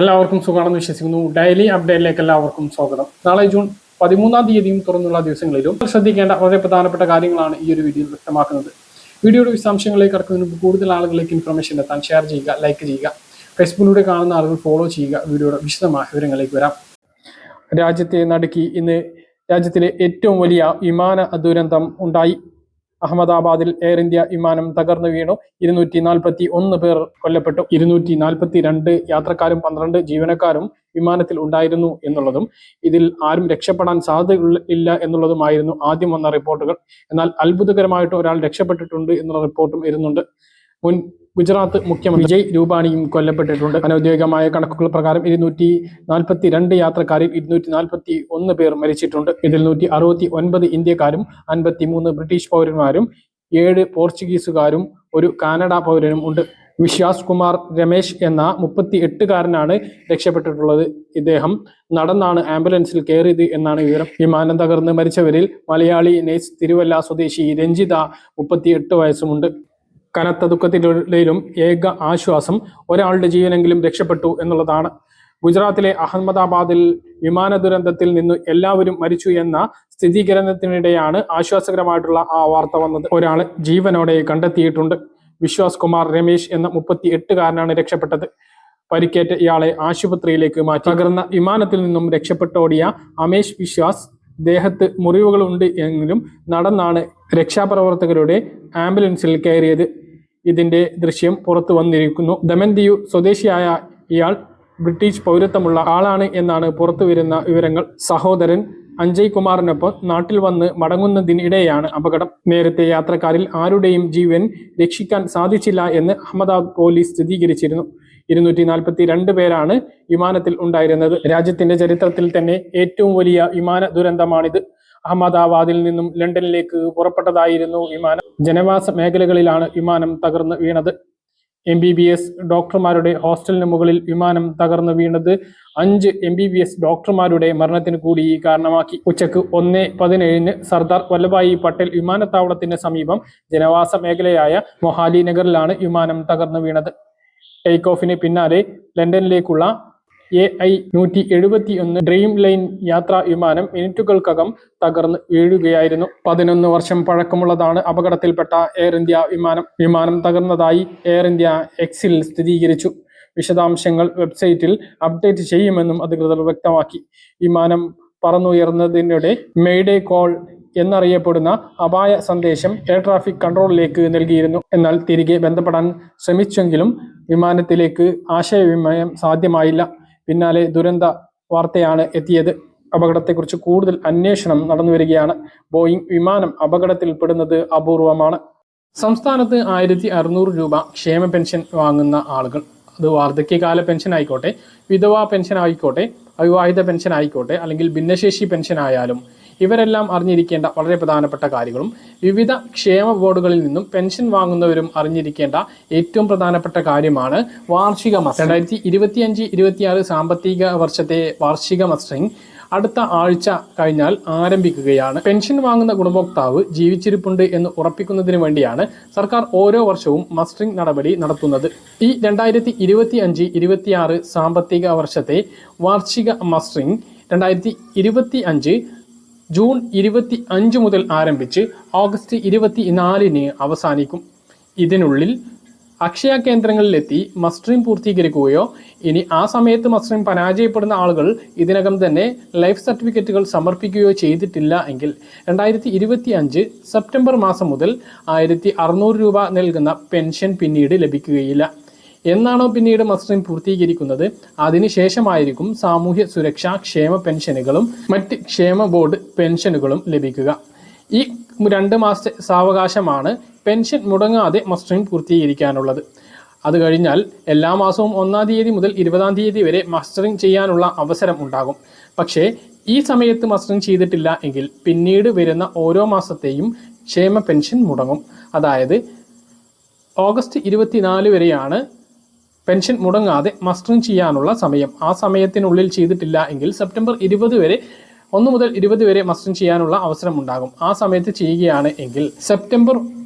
എല്ലാവർക്കും സുഖമാണെന്ന് വിശ്വസിക്കുന്നു. ഡെയിലി അപ്ഡേറ്റിലേക്ക് എല്ലാവർക്കും സ്വാഗതം. നാളെ ജൂൺ 13-ാം തീയതിയും തുറന്നുള്ള ദിവസങ്ങളിലും ശ്രദ്ധിക്കേണ്ട വളരെ പ്രധാനപ്പെട്ട കാര്യങ്ങളാണ് ഈ ഒരു വീഡിയോയിൽ വ്യക്തമാക്കുന്നത്. വീഡിയോയുടെ വിശദാംശങ്ങളിലേക്ക് കടക്കുന്നതിന് മുമ്പ് കൂടുതൽ ആളുകളിലേക്ക് ഇൻഫർമേഷൻ എത്താൻ ഷെയർ ചെയ്യുക, ലൈക്ക് ചെയ്യുക. ഫേസ്ബുക്കിലൂടെ കാണുന്ന ആളുകൾ ഫോളോ ചെയ്യുക. വീഡിയോയുടെ വിശദമായ വിവരങ്ങളിലേക്ക് വരാം. രാജ്യത്തെ നടുക്കി ഇന്ന് രാജ്യത്തിലെ ഏറ്റവും വലിയ വിമാന ദുരന്തം ഉണ്ടായി. അഹമ്മദാബാദിൽ എയർ ഇന്ത്യ വിമാനം തകർന്നു വീണു. 241 പേർ കൊല്ലപ്പെട്ടു. 242 യാത്രക്കാരും 12 ജീവനക്കാരും വിമാനത്തിൽ ഉണ്ടായിരുന്നു എന്നുള്ളതും ഇതിൽ ആരും രക്ഷപ്പെടാൻ സാധ്യത ഇല്ല എന്നുള്ളതുമായിരുന്നു ആദ്യം വന്ന റിപ്പോർട്ടുകൾ. എന്നാൽ അത്ഭുതകരമായിട്ട് ഒരാൾ രക്ഷപ്പെട്ടിട്ടുണ്ട് എന്നുള്ള റിപ്പോർട്ടും വരുന്നുണ്ട്. മുൻ ഗുജറാത്ത് മുഖ്യമന്ത്രി വിജയ് രൂപാണിയും കൊല്ലപ്പെട്ടിട്ടുണ്ട്. അനൌദ്യോഗികമായ കണക്കുകൾ പ്രകാരം 242 യാത്രക്കാരിൽ 241 പേർ മരിച്ചിട്ടുണ്ട്. ഇതിൽ 169 ഇന്ത്യക്കാരും 53 ബ്രിട്ടീഷ് പൗരന്മാരും 7 പോർച്ചുഗീസുകാരും 1 കാനഡ പൗരനും ഉണ്ട്. വിശ്വാസ് കുമാർ രമേശ് എന്ന 38-കാരനാണ് രക്ഷപ്പെട്ടിട്ടുള്ളത്. ഇദ്ദേഹം നടന്നാണ് ആംബുലൻസിൽ കയറിയത് എന്നാണ് വിവരം. വിമാനം തകർന്ന് മരിച്ചവരിൽ മലയാളി നേഴ്സ് തിരുവല്ല സ്വദേശി രഞ്ജിത 38 വയസ്സുമുണ്ട്. കനത്ത ദുഃഖത്തിനിടയിലും ഏക ആശ്വാസം ഒരാളുടെ ജീവനെങ്കിലും രക്ഷപ്പെട്ടു എന്നുള്ളതാണ്. ഗുജറാത്തിലെ അഹമ്മദാബാദിൽ വിമാന ദുരന്തത്തിൽ നിന്ന് എല്ലാവരും മരിച്ചു എന്ന സ്ഥിരീകരണത്തിനിടെയാണ് ആശ്വാസകരമായിട്ടുള്ള ആ വാർത്ത വന്നത്. ഒരാളെ ജീവനോടെ കണ്ടെത്തിയിട്ടുണ്ട്. വിശ്വാസ് കുമാർ രമേശ് എന്ന 38-കാരനാണ് രക്ഷപ്പെട്ടത്. പരിക്കേറ്റ ഇയാളെ ആശുപത്രിയിലേക്ക് മാറ്റി. തകർന്ന വിമാനത്തിൽ നിന്നും രക്ഷപ്പെട്ടോടിയ അമേഷ് വിശ്വാസ് ദേഹത്ത് മുറിവുകളുണ്ട് എങ്കിലും നടന്നാണ് രക്ഷാപ്രവർത്തകരുടെ ആംബുലൻസിൽ കയറിയത്. ഇതിന്റെ ദൃശ്യം പുറത്തു വന്നിരിക്കുന്നു. ദമൻദിയു സ്വദേശിയായ ഇയാൾ ബ്രിട്ടീഷ് പൗരത്വമുള്ള ആളാണ് എന്നാണ് പുറത്തു വരുന്ന വിവരങ്ങൾ. സഹോദരൻ അഞ്ജയ് കുമാറിനൊപ്പം നാട്ടിൽ വന്ന് മടങ്ങുന്നതിനിടെയാണ് അപകടം. നേരത്തെ യാത്രക്കാരിൽ ആരുടെയും ജീവൻ രക്ഷിക്കാൻ സാധിച്ചില്ല എന്ന് അഹമ്മദാബാദ് പോലീസ് സ്ഥിരീകരിച്ചിരുന്നു. 242 പേരാണ് വിമാനത്തിൽ ഉണ്ടായിരുന്നത്. രാജ്യത്തിന്റെ ചരിത്രത്തിൽ തന്നെ ഏറ്റവും വലിയ വിമാന ദുരന്തമാണിത്. അഹമ്മദാബാദിൽ നിന്നും ലണ്ടനിലേക്ക് പുറപ്പെട്ടതായിരുന്നു വിമാനം. ജനവാസ മേഖലകളിലാണ് വിമാനം തകർന്ന് വീണത്. MBBS ഡോക്ടർമാരുടെ ഹോസ്റ്റലിന് മുകളിൽ വിമാനം തകർന്നു വീണത് 5 MBBS ഡോക്ടർമാരുടെ മരണത്തിന് കൂടി കാരണമാക്കി. ഉച്ചക്ക് 1:17 സർദാർ വല്ലഭായി പട്ടേൽ വിമാനത്താവളത്തിന് സമീപം ജനവാസ മേഖലയായ മൊഹാലി നഗറിലാണ് വിമാനം തകർന്നു വീണത്. ടേക്ക് ഓഫിന് പിന്നാലെ ലണ്ടനിലേക്കുള്ള AI-171 ഡ്രീം ലൈൻ യാത്രാ വിമാനം മിനിറ്റുകൾക്കകം തകർന്ന് വീഴുകയായിരുന്നു. 11 വർഷം പഴക്കമുള്ളതാണ് അപകടത്തിൽപ്പെട്ട എയർ ഇന്ത്യ വിമാനം. വിമാനം തകർന്നതായി എയർ ഇന്ത്യ എക്സിൽ സ്ഥിരീകരിച്ചു. വിശദാംശങ്ങൾ വെബ്സൈറ്റിൽ അപ്ഡേറ്റ് ചെയ്യുമെന്നും അധികൃതർ വ്യക്തമാക്കി. വിമാനം പറന്നുയർന്നതിനിടെ മെയ്ഡേ കോൾ എന്നറിയപ്പെടുന്ന അപായ സന്ദേശം എയർ ട്രാഫിക് കൺട്രോളിലേക്ക് നൽകിയിരുന്നു. എന്നാൽ തിരികെ ബന്ധപ്പെടാൻ ശ്രമിച്ചെങ്കിലും വിമാനത്തിലേക്ക് ആശയവിനിമയം സാധ്യമായില്ല. പിന്നാലെ ദുരന്ത വാർത്തയാണ് എത്തിയത്. അപകടത്തെക്കുറിച്ച് കൂടുതൽ അന്വേഷണം നടന്നുവരികയാണ്. ബോയിങ് വിമാനം അപകടത്തിൽപ്പെടുന്നത് അപൂർവമാണ്. സംസ്ഥാനത്ത് 1600 രൂപ ക്ഷേമ പെൻഷൻ വാങ്ങുന്ന ആളുകൾ, അത് വാർദ്ധക്യകാല പെൻഷൻ ആയിക്കോട്ടെ, വിധവാ പെൻഷൻ ആയിക്കോട്ടെ, അവിവാഹിത പെൻഷൻ ആയിക്കോട്ടെ, അല്ലെങ്കിൽ ഭിന്നശേഷി പെൻഷൻ ആയാലും ഇവരെല്ലാം അറിഞ്ഞിരിക്കേണ്ട വളരെ പ്രധാനപ്പെട്ട കാര്യങ്ങളും വിവിധ ക്ഷേമ ബോർഡുകളിൽ നിന്നും പെൻഷൻ വാങ്ങുന്നവരും അറിഞ്ഞിരിക്കേണ്ട ഏറ്റവും പ്രധാനപ്പെട്ട കാര്യമാണ് വാർഷിക മസ്റ്ററിംഗ്. 2025-26 സാമ്പത്തിക വർഷത്തെ വാർഷിക മസ്റ്ററിംഗ് അടുത്ത ആഴ്ച കഴിഞ്ഞാൽ ആരംഭിക്കുകയാണ്. പെൻഷൻ വാങ്ങുന്ന ഗുണഭോക്താവ് ജീവിച്ചിരിപ്പുണ്ട് എന്ന് ഉറപ്പിക്കുന്നതിന് വേണ്ടിയാണ് സർക്കാർ ഓരോ വർഷവും മസ്റ്ററിംഗ് നടപടി നടത്തുന്നത്. ഈ 2025-26 സാമ്പത്തിക വർഷത്തെ വാർഷിക മസ്റ്ററിംഗ് 2025 ജൂൺ 25 മുതൽ ആരംഭിച്ച് ഓഗസ്റ്റ് 24-ന് അവസാനിക്കും. ഇതിനുള്ളിൽ അക്ഷയ കേന്ദ്രങ്ങളിലെത്തി മസ്റ്ററിംഗ് പൂർത്തീകരിക്കുകയോ ഇനി ആ സമയത്ത് മസ്റ്ററിംഗ് പരാജയപ്പെടുന്ന ആളുകൾ ഇതിനകം തന്നെ ലൈഫ് സർട്ടിഫിക്കറ്റുകൾ സമർപ്പിക്കുകയോ ചെയ്തിട്ടില്ല എങ്കിൽ 2025 സെപ്റ്റംബർ മാസം മുതൽ 1600 രൂപ നൽകുന്ന പെൻഷൻ പിന്നീട് ലഭിക്കുകയില്ല. എന്നാണോ പിന്നീട് മസ്റ്ററിംഗ് പൂർത്തീകരിക്കുന്നത് അതിനുശേഷമായിരിക്കും സാമൂഹ്യ സുരക്ഷാ ക്ഷേമ പെൻഷനുകളും മറ്റ് ക്ഷേമ ബോർഡ് പെൻഷനുകളും ലഭിക്കുക. ഈ 2 മാസത്തെ സാവകാശമാണ് പെൻഷൻ മുടങ്ങാതെ മസ്റ്ററിംഗ് പൂർത്തീകരിക്കാനുള്ളത്. അത് കഴിഞ്ഞാൽ എല്ലാ മാസവും 1-ാം തീയതി മുതൽ 20-ാം തീയതി വരെ മസ്റ്ററിംഗ് ചെയ്യാനുള്ള അവസരം ഉണ്ടാകും. പക്ഷേ ഈ സമയത്ത് മസ്റ്ററിംഗ് ചെയ്തിട്ടില്ല എങ്കിൽ പിന്നീട് വരുന്ന ഓരോ മാസത്തെയും ക്ഷേമ പെൻഷൻ മുടങ്ങും. അതായത് ഓഗസ്റ്റ് 24 വരെയാണ് പെൻഷൻ മുടങ്ങാതെ മസ്റ്ററിംഗ് ചെയ്യാനുള്ള സമയം. ആ സമയത്തിനുള്ളിൽ ചെയ്തിട്ടില്ല എങ്കിൽ സെപ്റ്റംബർ 20 വരെ 1 മുതൽ 20 വരെ മസ്റ്ററിംഗ് ചെയ്യാനുള്ള അവസരം ഉണ്ടാകും. ആ സമയത്ത് ചെയ്യുകയാണ് എങ്കിൽ സെപ്റ്റംബർ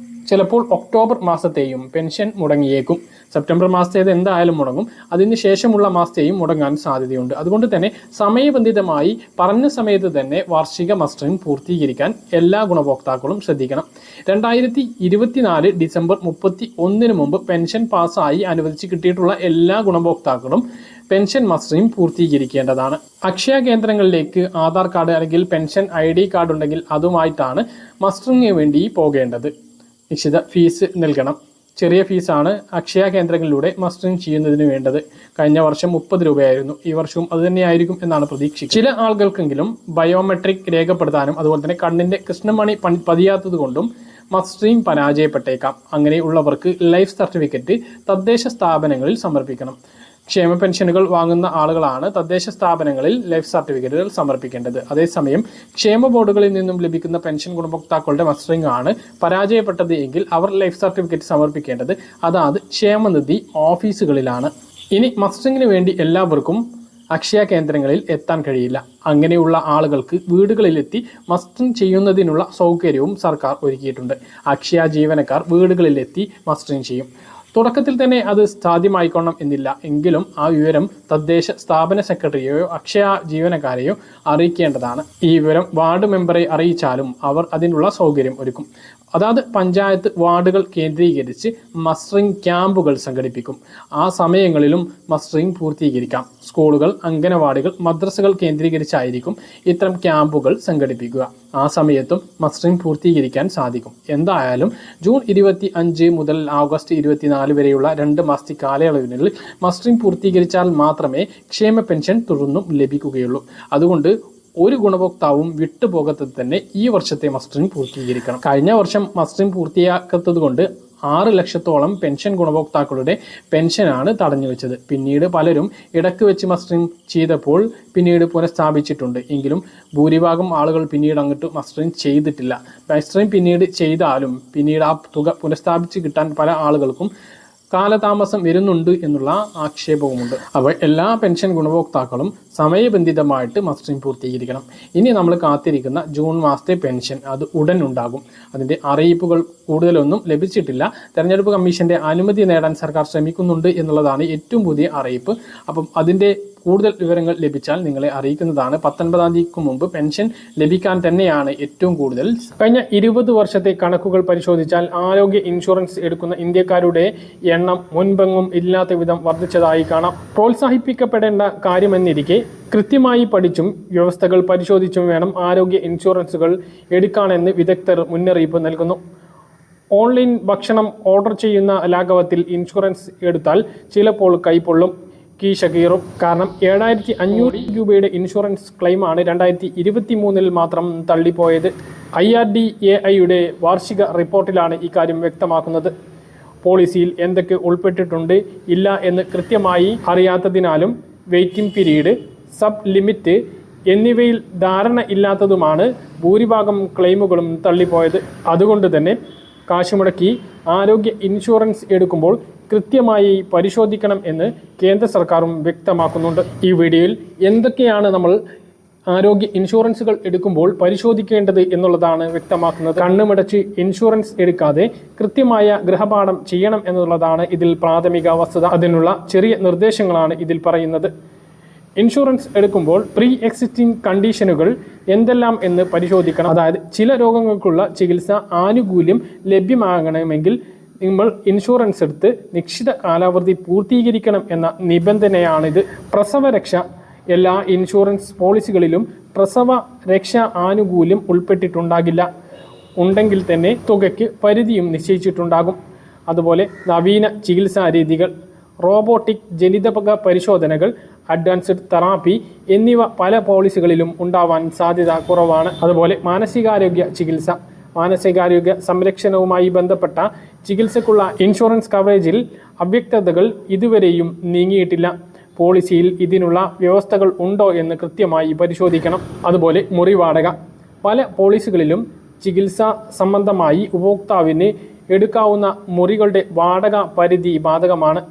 ചിലപ്പോൾ ഒക്ടോബർ മാസത്തെയും പെൻഷൻ മുടങ്ങിയേക്കും. സെപ്റ്റംബർ മാസത്തേത് എന്തായാലും മുടങ്ങും. അതിന് ശേഷമുള്ള മാസത്തെയും മുടങ്ങാൻ സാധ്യതയുണ്ട്. അതുകൊണ്ട് തന്നെ സമയബന്ധിതമായി പറഞ്ഞ സമയത്ത് തന്നെ വാർഷിക മസ്റ്ററിംഗ് പൂർത്തീകരിക്കാൻ എല്ലാ ഗുണഭോക്താക്കളും ശ്രദ്ധിക്കണം. 2024 ഡിസംബർ 31 മുമ്പ് പെൻഷൻ പാസ്സായി അനുവദിച്ച് കിട്ടിയിട്ടുള്ള എല്ലാ ഗുണഭോക്താക്കളും പെൻഷൻ മസ്റ്ററിംഗ് പൂർത്തീകരിക്കേണ്ടതാണ്. അക്ഷയ കേന്ദ്രങ്ങളിലേക്ക് ആധാർ കാർഡ് അല്ലെങ്കിൽ പെൻഷൻ ID കാർഡ് ഉണ്ടെങ്കിൽ അതുമായിട്ടാണ് മസ്റ്ററിംഗിന് വേണ്ടി പോകേണ്ടത്. നിശ്ചിത ഫീസ് നൽകണം. ചെറിയ ഫീസാണ് അക്ഷയ കേന്ദ്രങ്ങളിലൂടെ മസ്റ്ററിംഗ് ചെയ്യുന്നതിന് വേണ്ടത്. കഴിഞ്ഞ വർഷം 30 രൂപയായിരുന്നു. ഈ വർഷവും അതുതന്നെയായിരിക്കും എന്നാണ് പ്രതീക്ഷിക്കുന്നത്. ചില ആളുകൾക്കെങ്കിലും ബയോമെട്രിക് രേഖപ്പെടുത്താനും അതുപോലെ തന്നെ കണ്ണിൻ്റെ കൃഷ്ണമണി പതിയാത്തത് കൊണ്ടും മസ്റ്ററിംഗ് പരാജയപ്പെട്ടേക്കാം. അങ്ങനെയുള്ളവർക്ക് ലൈഫ് സർട്ടിഫിക്കറ്റ് തദ്ദേശ സ്ഥാപനങ്ങളിൽ സമർപ്പിക്കണം. ക്ഷേമ പെൻഷനുകൾ വാങ്ങുന്ന ആളുകളാണ് തദ്ദേശ സ്ഥാപനങ്ങളിൽ ലൈഫ് സർട്ടിഫിക്കറ്റുകൾ സമർപ്പിക്കേണ്ടത്. അതേസമയം ക്ഷേമ ബോർഡുകളിൽ നിന്നും ലഭിക്കുന്ന പെൻഷൻ ഗുണഭോക്താക്കളുടെ മസ്റ്ററിംഗ് ആണ് പരാജയപ്പെട്ടത് എങ്കിൽ അവർ ലൈഫ് സർട്ടിഫിക്കറ്റ് സമർപ്പിക്കേണ്ടത് അതാത് ക്ഷേമനിധി ഓഫീസുകളിലാണ്. ഇനി മസ്റ്ററിംഗിന് വേണ്ടി എല്ലാവർക്കും അക്ഷയ കേന്ദ്രങ്ങളിൽ എത്താൻ കഴിയില്ല. അങ്ങനെയുള്ള ആളുകൾക്ക് വീടുകളിലെത്തി മസ്റ്ററിംഗ് ചെയ്യുന്നതിനുള്ള സൗകര്യവും സർക്കാർ ഒരുക്കിയിട്ടുണ്ട്. അക്ഷയ ജീവനക്കാർ വീടുകളിലെത്തി മസ്റ്ററിംഗ് ചെയ്യും. തുടക്കത്തിൽ തന്നെ അത് സാധ്യമായിക്കൊള്ളണം എന്നില്ല. എങ്കിലും ആ വിവരം തദ്ദേശ സ്ഥാപന സെക്രട്ടറിയെയോ അക്ഷയ ജീവനക്കാരെയോ അറിയിക്കേണ്ടതാണ്. ഈ വിവരം വാർഡ് മെമ്പറെ അറിയിച്ചാലും അവർ അതിനുള്ള സൗകര്യം ഒരുക്കും. അതായത് പഞ്ചായത്ത് വാർഡുകൾ കേന്ദ്രീകരിച്ച് മസ്റ്ററിംഗ് ക്യാമ്പുകൾ സംഘടിപ്പിക്കും. ആ സമയങ്ങളിലും മസ്റ്ററിംഗ് പൂർത്തീകരിക്കാം. സ്കൂളുകൾ, അംഗനവാടികൾ, മദ്രസകൾ കേന്ദ്രീകരിച്ചായിരിക്കും ഇത്തരം ക്യാമ്പുകൾ സംഘടിപ്പിക്കുക. ആ സമയത്തും മസ്റ്ററിംഗ് പൂർത്തീകരിക്കാൻ സാധിക്കും. എന്തായാലും ജൂൺ 25 മുതൽ ഓഗസ്റ്റ് 24 വരെയുള്ള 2 മാസത്തെ കാലയളവിനുള്ളിൽ മസ്റ്ററിംഗ് പൂർത്തീകരിച്ചാൽ മാത്രമേ ക്ഷേമ പെൻഷൻ തുടർന്നും ലഭിക്കുകയുള്ളൂ. അതുകൊണ്ട് ഒരു ഗുണഭോക്താവും വിട്ടുപോകാത്തത് തന്നെ ഈ വർഷത്തെ മസ്റ്ററിംഗ് പൂർത്തീകരിക്കണം. കഴിഞ്ഞ വർഷം മസ്റ്ററിംഗ് പൂർത്തിയാക്കാത്തത് കൊണ്ട് 6 ലക്ഷത്തോളം പെൻഷൻ ഗുണഭോക്താക്കളുടെ പെൻഷനാണ് തടഞ്ഞു വെച്ചത്. പിന്നീട് പലരും ഇടയ്ക്ക് വെച്ച് മസ്റ്ററിംഗ് ചെയ്തപ്പോൾ പിന്നീട് പുനഃസ്ഥാപിച്ചിട്ടുണ്ട്. എങ്കിലും ഭൂരിഭാഗം ആളുകൾ പിന്നീട് അങ്ങോട്ട് മസ്റ്ററിംഗ് ചെയ്തിട്ടില്ല. മസ്റ്ററിംഗ് പിന്നീട് ചെയ്താലും പിന്നീട് ആ തുക പുനഃസ്ഥാപിച്ച് കിട്ടാൻ പല ആളുകൾക്കും കാലതാമസം വരുന്നുണ്ട് എന്നുള്ള ആക്ഷേപവുമുണ്ട്. അപ്പോൾ എല്ലാ പെൻഷൻ ഗുണഭോക്താക്കളും സമയബന്ധിതമായിട്ട് മസ്റ്ററിംഗ് പൂർത്തീകരിക്കണം. ഇനി നമ്മൾ കാത്തിരിക്കുന്ന ജൂൺ മാസത്തെ പെൻഷൻ അത് ഉടൻ ഉണ്ടാകും. അതിൻ്റെ അറിയിപ്പുകൾ കൂടുതലൊന്നും ലഭിച്ചിട്ടില്ല. തെരഞ്ഞെടുപ്പ് കമ്മീഷൻ്റെ അനുമതി നേടാൻ സർക്കാർ ശ്രമിക്കുന്നുണ്ട് എന്നുള്ളതാണ് ഏറ്റവും പുതിയ അറിയിപ്പ്. അപ്പം അതിൻ്റെ കൂടുതൽ വിവരങ്ങൾ ലഭിച്ചാൽ നിങ്ങളെ അറിയിക്കുന്നതാണ്. 19-ാം തീയതിക്ക് മുമ്പ് പെൻഷൻ ലഭിക്കാൻ തന്നെയാണ് ഏറ്റവും കൂടുതൽ. കഴിഞ്ഞ 20 വർഷത്തെ കണക്കുകൾ പരിശോധിച്ചാൽ ആരോഗ്യ ഇൻഷുറൻസ് എടുക്കുന്ന ഇന്ത്യക്കാരുടെ എണ്ണം മുൻപെങ്ങും ഇല്ലാത്ത വിധം വർദ്ധിച്ചതായി കാണാം. പ്രോത്സാഹിപ്പിക്കപ്പെടേണ്ട കാര്യമെന്നിരിക്കെ കൃത്യമായി പഠിച്ചും വ്യവസ്ഥകൾ പരിശോധിച്ചും വേണം ആരോഗ്യ ഇൻഷുറൻസുകൾ എടുക്കാനെന്ന് വിദഗ്ധർ മുന്നറിയിപ്പ് നൽകുന്നു. ഓൺലൈൻ ഭക്ഷണം ഓർഡർ ചെയ്യുന്ന ലാഘവത്തിൽ ഇൻഷുറൻസ് എടുത്താൽ ചിലപ്പോൾ കൈപ്പൊള്ളും, കീശ കീറും. കാരണം 7500 രൂപയുടെ ഇൻഷുറൻസ് ക്ലെയിമാണ് 2023 മാത്രം തള്ളിപ്പോയത്. IRDAIയുടെ വാർഷിക റിപ്പോർട്ടിലാണ് ഇക്കാര്യം വ്യക്തമാക്കുന്നത്. പോളിസിയിൽ എന്തൊക്കെ ഉൾപ്പെട്ടിട്ടുണ്ട് ഇല്ല എന്ന് കൃത്യമായി അറിയാത്തതിനാലും വെയിറ്റിംഗ് പീരീഡ്, സബ് ലിമിറ്റ് എന്നിവയിൽ ധാരണ ഇല്ലാത്തതുമാണ് ഭൂരിഭാഗം ക്ലെയിമുകളും തള്ളിപ്പോയത്. അതുകൊണ്ട് തന്നെ കാശുമുടക്കി ആരോഗ്യ ഇൻഷുറൻസ് എടുക്കുമ്പോൾ കൃത്യമായി പരിശോധിക്കണം എന്ന് കേന്ദ്ര സർക്കാരും വ്യക്തമാക്കുന്നുണ്ട്. ഈ വീഡിയോയിൽ എന്തൊക്കെയാണ് നമ്മൾ ആരോഗ്യ ഇൻഷുറൻസുകൾ എടുക്കുമ്പോൾ പരിശോധിക്കേണ്ടത് എന്നുള്ളതാണ് വ്യക്തമാക്കുന്നത്. കണ്ണുമടച്ച് ഇൻഷുറൻസ് എടുക്കാതെ കൃത്യമായ ഗൃഹപാഠം ചെയ്യണം എന്നുള്ളതാണ് ഇതിൽ പ്രാഥമിക വസ്തുത. അതിനുള്ള ചെറിയ നിർദ്ദേശങ്ങളാണ് ഇതിൽ പറയുന്നത്. ഇൻഷുറൻസ് എടുക്കുമ്പോൾ പ്രീ എക്സിസ്റ്റിംഗ് കണ്ടീഷനുകൾ എന്തെല്ലാം എന്ന് പരിശോധിക്കണം. അതായത് ചില രോഗങ്ങൾക്കുള്ള ചികിത്സ ആനുകൂല്യം ലഭ്യമാകണമെങ്കിൽ നമ്മൾ ഇൻഷുറൻസ് എടുത്ത് നിശ്ചിത കാലാവധി പൂർത്തീകരിക്കണം എന്ന നിബന്ധനയാണിത്. പ്രസവരക്ഷ എല്ലാ ഇൻഷുറൻസ് പോളിസികളിലും പ്രസവ രക്ഷാ ആനുകൂല്യം ഉൾപ്പെട്ടിട്ടുണ്ടാകില്ല. ഉണ്ടെങ്കിൽ തന്നെ തുകയ്ക്ക് പരിധിയും നിശ്ചയിച്ചിട്ടുണ്ടാകും. അതുപോലെ നവീന ചികിത്സാ രീതികൾ, റോബോട്ടിക് ജനിതക പരിശോധനകൾ, അഡ്വാൻസ്ഡ് തെറാപ്പി എന്നിവ പല പോളിസികളിലും ഉണ്ടാവാൻ സാധ്യത കുറവാണ്. അതുപോലെ മാനസികാരോഗ്യ ചികിത്സ, മാനസികാരോഗ്യ സംരക്ഷണവുമായി ബന്ധപ്പെട്ട ചികിത്സക്കുള്ള ഇൻഷുറൻസ് കവറേജിൽ അവ്യക്തതകൾ ഇതുവരെയും നീങ്ങിയിട്ടില്ല. പോളിസിയിൽ ഇതിനുള്ള വ്യവസ്ഥകൾ ഉണ്ടോ എന്ന് കൃത്യമായി പരിശോധിക്കണം. അതുപോലെ മുറി വാടക, പല പോളിസികളിലും ചികിത്സാ സംബന്ധമായി ഉപഭോക്താവിന് എടുക്കാവുന്ന മുറികളുടെ വാടക പരിധി ബാധകമാണ്.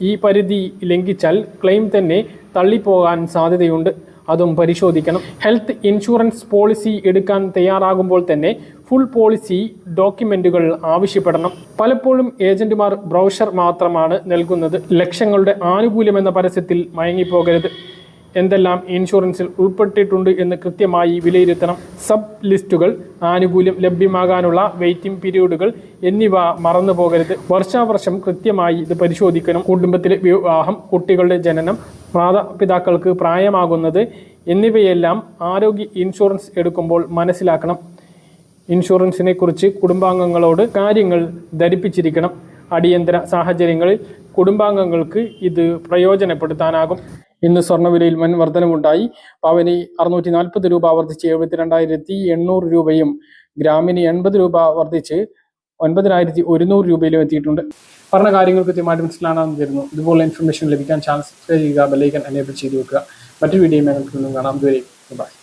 ഈ പരിധി ലംഘിച്ചാൽ ക്ലെയിം തന്നെ തള്ളിപ്പോകാൻ സാധ്യതയുണ്ട്. അതും പരിശോധിക്കണം. ഹെൽത്ത് ഇൻഷുറൻസ് പോളിസി എടുക്കാൻ തയ്യാറാകുമ്പോൾ തന്നെ ഫുൾ പോളിസി ഡോക്യുമെന്റുകൾ ആവശ്യപ്പെടണം. പലപ്പോഴും ഏജന്റുമാർ ബ്രോഷർ മാത്രമാണ് നൽകുന്നത്. ലക്ഷങ്ങളുടെ ആനുകൂല്യം എന്ന പരസ്യത്തിൽ മയങ്ങിപ്പോകരുത്. എന്തെല്ലാം ഇൻഷുറൻസിൽ ഉൾപ്പെട്ടിട്ടുണ്ട് എന്ന് കൃത്യമായി വിലയിരുത്തണം. സബ് ലിസ്റ്റുകൾ, ആനുകൂല്യം ലഭ്യമാകാനുള്ള വെയിറ്റിംഗ് പീരീഡുകൾ എന്നിവ മറന്നു പോകരുത്. വർഷാവർഷം കൃത്യമായി ഇത് പരിശോധിക്കണം. കുടുംബത്തിലെ വിവാഹം, കുട്ടികളുടെ ജനനം, മാതാപിതാക്കൾക്ക് പ്രായമാകുന്നത് എന്നിവയെല്ലാം ആരോഗ്യ ഇൻഷുറൻസ് എടുക്കുമ്പോൾ മനസ്സിലാക്കണം. ഇൻഷുറൻസിനെ കുറിച്ച് കുടുംബാംഗങ്ങളോട് കാര്യങ്ങൾ ധരിപ്പിച്ചിരിക്കണം. അടിയന്തര സാഹചര്യങ്ങളിൽ കുടുംബാംഗങ്ങൾക്ക് ഇത് പ്രയോജനപ്പെടുത്താനാകും. ഇന്ന് സ്വർണ്ണവിലയിൽ വൻ വർധനവുണ്ടായി. പവന് 640 രൂപ വർദ്ധിച്ച് 72,800 രൂപയും ഗ്രാമിന് 80 രൂപ വർദ്ധിച്ച് 9,100 രൂപയിലും എത്തിയിട്ടുണ്ട്. പറഞ്ഞ കാര്യങ്ങൾ കൃത്യമായിട്ട് മനസ്സിലാണെന്ന് തരുന്നു. ഇതുപോലെ ഇൻഫർമേഷൻ ലഭിക്കാൻ ചാനൽ സബ്സ്ക്രൈബ് ചെയ്യുക, ബെല്ലൈക്കൻ എനേബിൾ ചെയ്ത് വെക്കുക. മറ്റൊരു വീഡിയോ ഞങ്ങൾക്ക് കാണാം. ഇതുവരെ ബൈ.